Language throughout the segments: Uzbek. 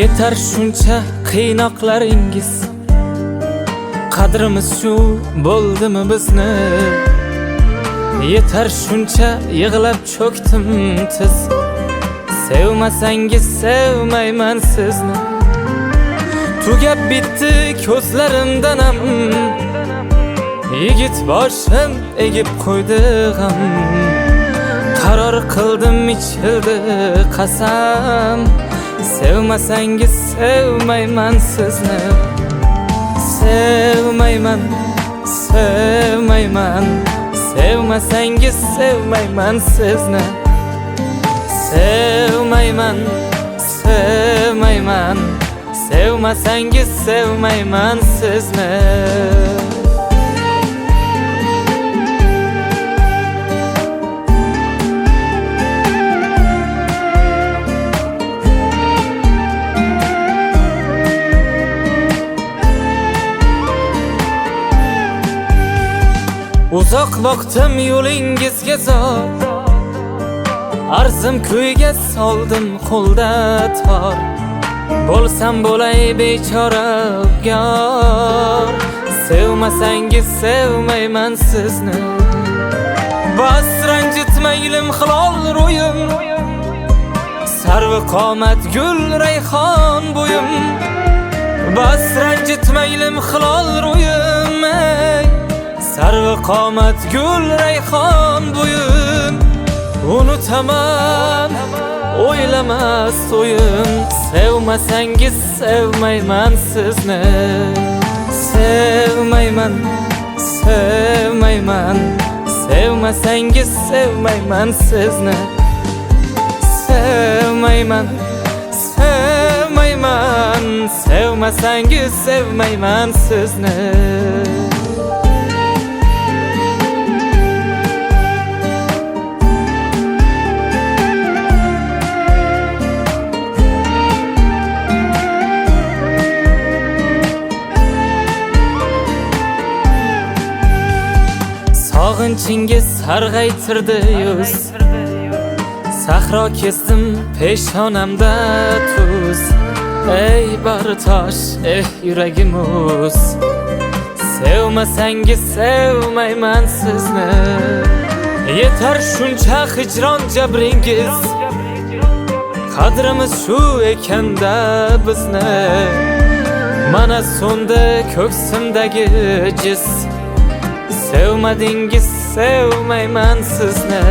Yetar shuncha qiynoqlaringiz, qadrimiz shu bo'ldimi bizni? Yetar shuncha yig'lab cho'kdim tiz, sevmasangiz sevmayman sizni. Tugab bitdi ko'zlarimdan ham, yigit boshim egib qo'ydi g'am. Qaror qildim ichildi qasam, sevmasangiz sevmayman sizni. Sevmayman, sevmayman, sevmasangiz sevmayman sizni. Sevmayman, sevmayman, sevmasangiz sevmayman sizni. Uzoq boqdim yo'lingizga zor, arzim kuyga soldim qo'lda tor. Bo'lsam bo'lay bechora yor, sevmasangiz sevmayman sizni. Bas ranjitmaylim hilol ro'yim, sarvi qomat gul rayhon bo'yim. Bas ranjitmaylim hilol ro'yim, sarvi qomat gul rayhon bo'yim. Unutaman o'ylamas o'yim, sevmasangiz sevmayman sizni. Sevmayman, sevmayman, sevmasangiz sevmayman sizni. Sevmayman, sevmayman, sevmasangiz sevmayman sizni. Sog'inchingiz sarg'aytirdi yuz, sahro kesdim peshonamda tuz. Ey bartosh, yuragim muz, sevmasangiz sevmayman sizni. Yetar shuncha hijron jabringiz, qadrimiz shu ekanda bizni. Mana so'ndi ko'ksimdagi jiz, sevmadingiz sevmayman sizni.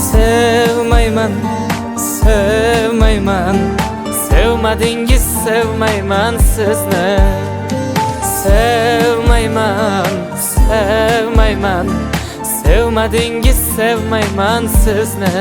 Sevmayman, sevmayman, sevmadingiz sevmayman sizni. Sevmayman, sevmayman, sevmadingiz sevmayman sizni.